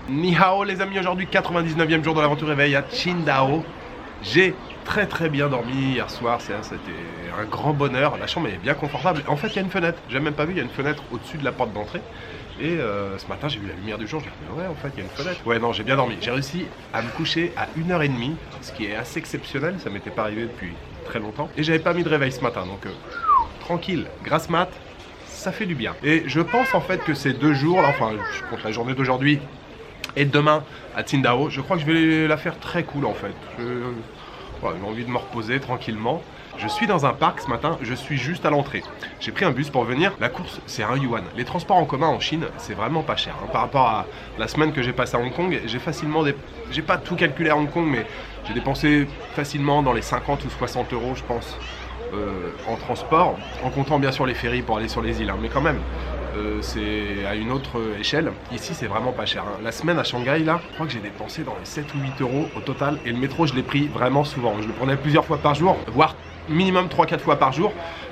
Ni hao les amis, aujourd'hui 99e jour de l'aventure réveil à Qingdao. J'ai très bien dormi hier soir, c'était un grand bonheur, la chambre est bien confortable. En fait il y a une fenêtre, j'ai même pas vu, il y a une fenêtre au-dessus de la porte d'entrée. Et ce matin j'ai vu la lumière du jour, je me dis ouais en fait il y a une fenêtre. Ouais non j'ai bien dormi, j'ai réussi à me coucher à 1h30, ce qui est assez exceptionnel, ça m'était pas arrivé depuis très longtemps. Et j'avais pas mis de réveil ce matin, donc tranquille, grasse mat, ça fait du bien. Et je pense en fait que ces 2 jours là, enfin je compte la journée d'aujourd'hui et demain à Qingdao, je crois que je vais la faire très cool en fait. Voilà, j'ai envie de me reposer tranquillement. Je suis dans un parc ce matin, je suis juste à l'entrée. J'ai pris un bus pour venir, la course c'est 1 yuan. Les transports en commun en Chine, c'est vraiment pas cher. Par rapport à la semaine que j'ai passée à Hong Kong, j'ai pas tout calculé à Hong Kong, mais j'ai dépensé facilement dans les 50 ou 60 euros je pense en transport, en comptant bien sûr les ferries pour aller sur les îles, hein, mais quand même. C'est à une autre échelle. Ici c'est vraiment pas cher, hein. La semaine à Shanghai là, je crois que j'ai dépensé dans les 7 ou 8 euros au total. Et le métro je l'ai pris vraiment souvent. Je le prenais plusieurs fois par jour, voire minimum 3-4 fois par jour.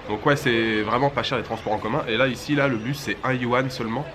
Donc ouais c'est vraiment pas cher les transports en commun. Et là ici là le bus c'est 1 yuan seulement.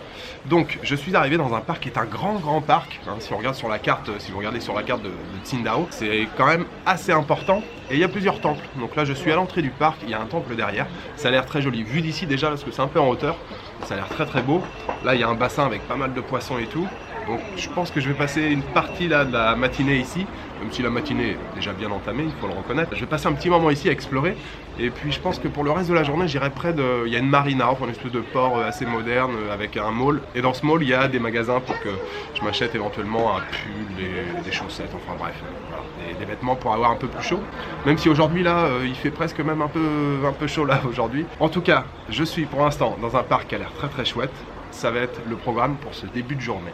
Donc je suis arrivé dans un parc qui est un grand parc, hein, si on regarde sur la carte, si vous regardez sur la carte de Qingdao, c'est quand même assez important. Et il y a plusieurs temples. Donc là je suis à l'entrée du parc, il y a un temple derrière. Ça a l'air très joli. Vu d'ici déjà parce que c'est un peu en hauteur, ça a l'air très beau. Là il y a un bassin avec pas mal de poissons et tout. Donc je pense que je vais passer une partie là de la matinée ici, même si la matinée est déjà bien entamée, il faut le reconnaître. Je vais passer un petit moment ici à explorer. Et puis je pense que pour le reste de la journée, j'irai près de... Il y a une marina, enfin une espèce de port assez moderne avec un mall. Et dans ce mall, il y a des magasins pour que je m'achète éventuellement un pull, des chaussettes, enfin bref, voilà, des vêtements pour avoir un peu plus chaud. Même si aujourd'hui là, il fait presque même un peu chaud là aujourd'hui. En tout cas, je suis pour l'instant dans un parc qui a l'air très chouette. Ça va être le programme pour ce début de journée.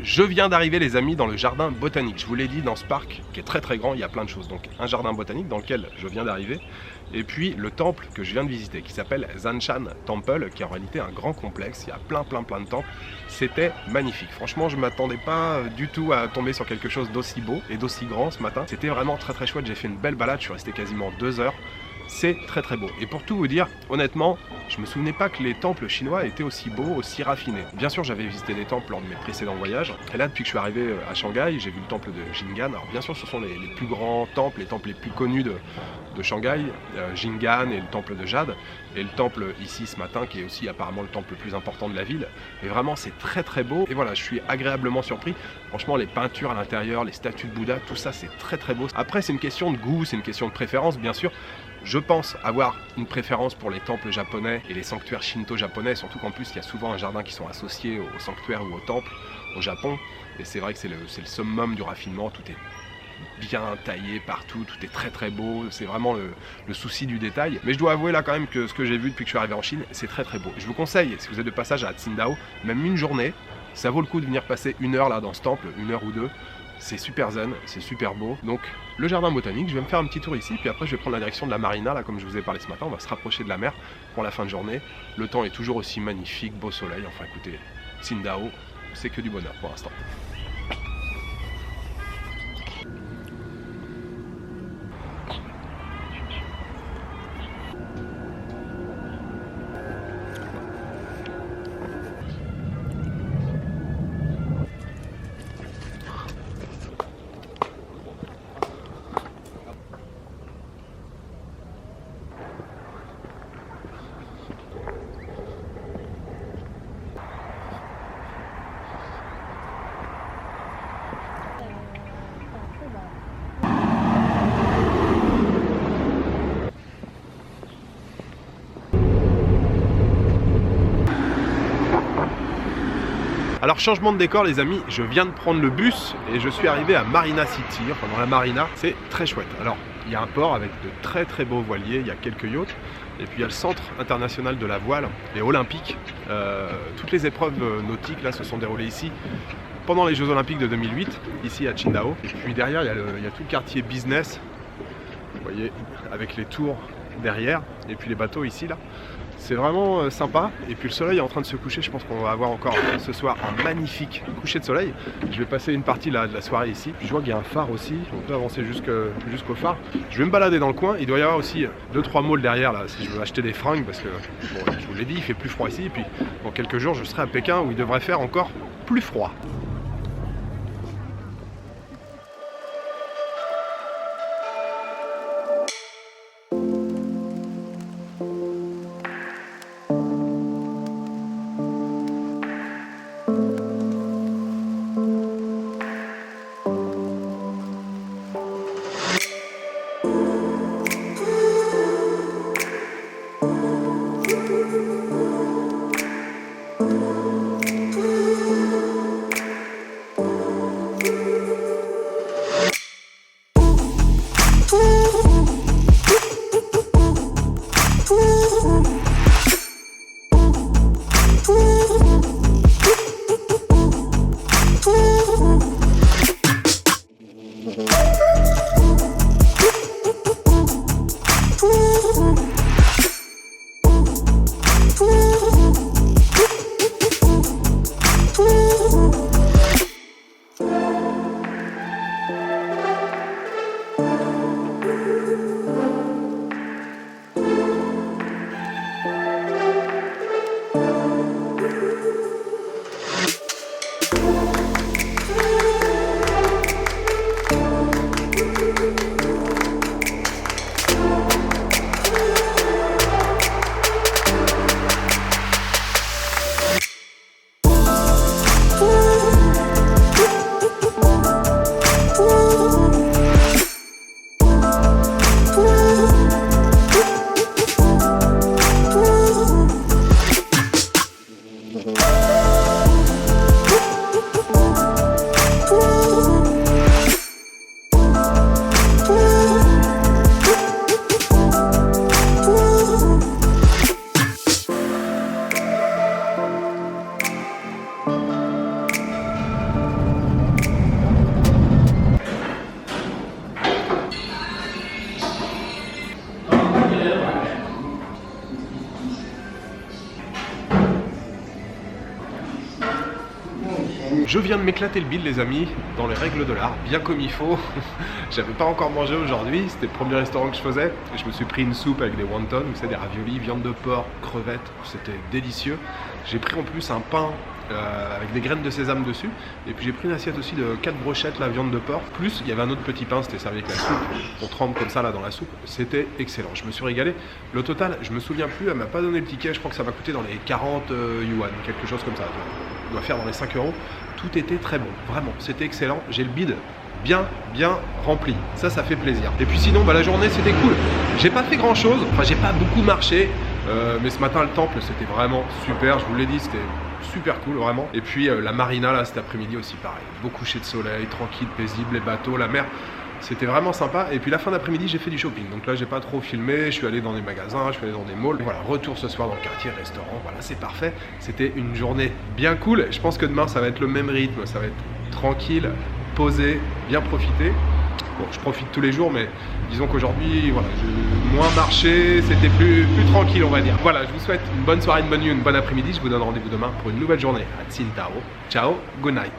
Je viens d'arriver les amis dans le jardin botanique. Je vous l'ai dit, dans ce parc qui est très grand, il y a plein de choses. Donc un jardin botanique dans lequel je viens d'arriver. Et puis le temple que je viens de visiter qui s'appelle Zanshan Temple, qui est en réalité un grand complexe. Il y a plein de temples. C'était magnifique. Franchement, je ne m'attendais pas du tout à tomber sur quelque chose d'aussi beau et d'aussi grand ce matin. C'était vraiment très chouette. J'ai fait une belle balade, je suis resté quasiment 2 heures. c'est très très beau. Et pour tout vous dire, honnêtement, je me souvenais pas que les temples chinois étaient aussi beaux, aussi raffinés. Bien sûr, j'avais visité des temples lors de mes précédents voyages, et là, depuis que je suis arrivé à Shanghai, j'ai vu le temple de Jingan. Alors bien sûr, ce sont les plus grands temples, les temples les plus connus de Shanghai, Jingan et le temple de Jade, et le temple ici ce matin, qui est aussi apparemment le temple le plus important de la ville. Mais vraiment, c'est très très beau, et voilà, je suis agréablement surpris. Franchement, les peintures à l'intérieur, les statues de Bouddha, tout ça, c'est très très beau. Après, c'est une question de goût, c'est une question de préférence, bien sûr. Je pense avoir une préférence pour les temples japonais et les sanctuaires shinto japonais, surtout qu'en plus il y a souvent un jardin qui sont associés au sanctuaire ou au temple au Japon. Et c'est vrai que c'est le summum du raffinement, tout est bien taillé partout, tout est très très beau, c'est vraiment le souci du détail. Mais je dois avouer là quand même que ce que j'ai vu depuis que je suis arrivé en Chine, c'est très très beau. Je vous conseille, si vous êtes de passage à Qingdao, même une journée, ça vaut le coup de venir passer 1 heure là dans ce temple, 1 heure ou 2. C'est super zen, c'est super beau. Donc le jardin botanique, je vais me faire un petit tour ici, puis après je vais prendre la direction de la marina, là comme je vous ai parlé ce matin, on va se rapprocher de la mer pour la fin de journée. Le temps est toujours aussi magnifique, beau soleil, enfin écoutez, Qingdao, c'est que du bonheur pour l'instant. Alors changement de décor les amis, je viens de prendre le bus et je suis arrivé à Marina City, enfin dans la marina, c'est très chouette. Alors il y a un port avec de très très beaux voiliers, il y a quelques yachts, et puis il y a le centre international de la voile et olympique. Toutes les épreuves nautiques là se sont déroulées ici pendant les Jeux Olympiques de 2008, ici à Qingdao. Et puis derrière il y a tout le quartier business, vous voyez, avec les tours derrière, et puis les bateaux ici là. C'est vraiment sympa, et puis le soleil est en train de se coucher, je pense qu'on va avoir encore ce soir un magnifique coucher de soleil. Je vais passer une partie là, de la soirée ici, je vois qu'il y a un phare aussi, on peut avancer jusqu'au phare. Je vais me balader dans le coin, il doit y avoir aussi 2-3 malls derrière là, si je veux acheter des fringues, parce que bon, je vous l'ai dit, il fait plus froid ici, et puis dans quelques jours je serai à Pékin où il devrait faire encore plus froid. je viens de m'éclater le bide les amis, dans les règles de l'art, bien comme il faut. J'avais pas encore mangé aujourd'hui, c'était le premier restaurant que je faisais. Je me suis pris une soupe avec des wontons, vous savez, des raviolis, viande de porc, crevettes, c'était délicieux. J'ai pris en plus un pain avec des graines de sésame dessus. Et puis j'ai pris une assiette aussi de 4 brochettes, la viande de porc. Plus il y avait un autre petit pain, c'était servi avec la soupe. On trempe comme ça là dans la soupe. C'était excellent, je me suis régalé. Le total, je me souviens plus, elle m'a pas donné le ticket. Je crois que ça m'a coûté dans les 40 yuan, quelque chose comme ça. On doit faire dans les 5 euros. Tout était très bon, vraiment, c'était excellent. J'ai le bide bien rempli, ça fait plaisir. Et puis sinon la journée c'était cool, j'ai pas fait grand chose, enfin j'ai pas beaucoup marché, mais ce matin le temple c'était vraiment super, je vous l'ai dit, c'était super cool vraiment. Et puis la marina là cet après-midi aussi pareil, beau coucher de soleil, tranquille, paisible, les bateaux, la mer, c'était vraiment sympa. Et puis la fin d'après-midi j'ai fait du shopping, donc là j'ai pas trop filmé, je suis allé dans des magasins, je suis allé dans des malls. Voilà, retour ce soir dans le quartier, restaurant, voilà c'est parfait. C'était une journée bien cool, je pense que demain ça va être le même rythme, ça va être tranquille, posé, bien profiter. Bon, je profite tous les jours, mais disons qu'aujourd'hui, voilà, j'ai moins marché, c'était plus tranquille, on va dire. Voilà, je vous souhaite une bonne soirée, une bonne nuit, une bonne après-midi. Je vous donne rendez-vous demain pour une nouvelle journée à Tsingtao. Ciao, good night.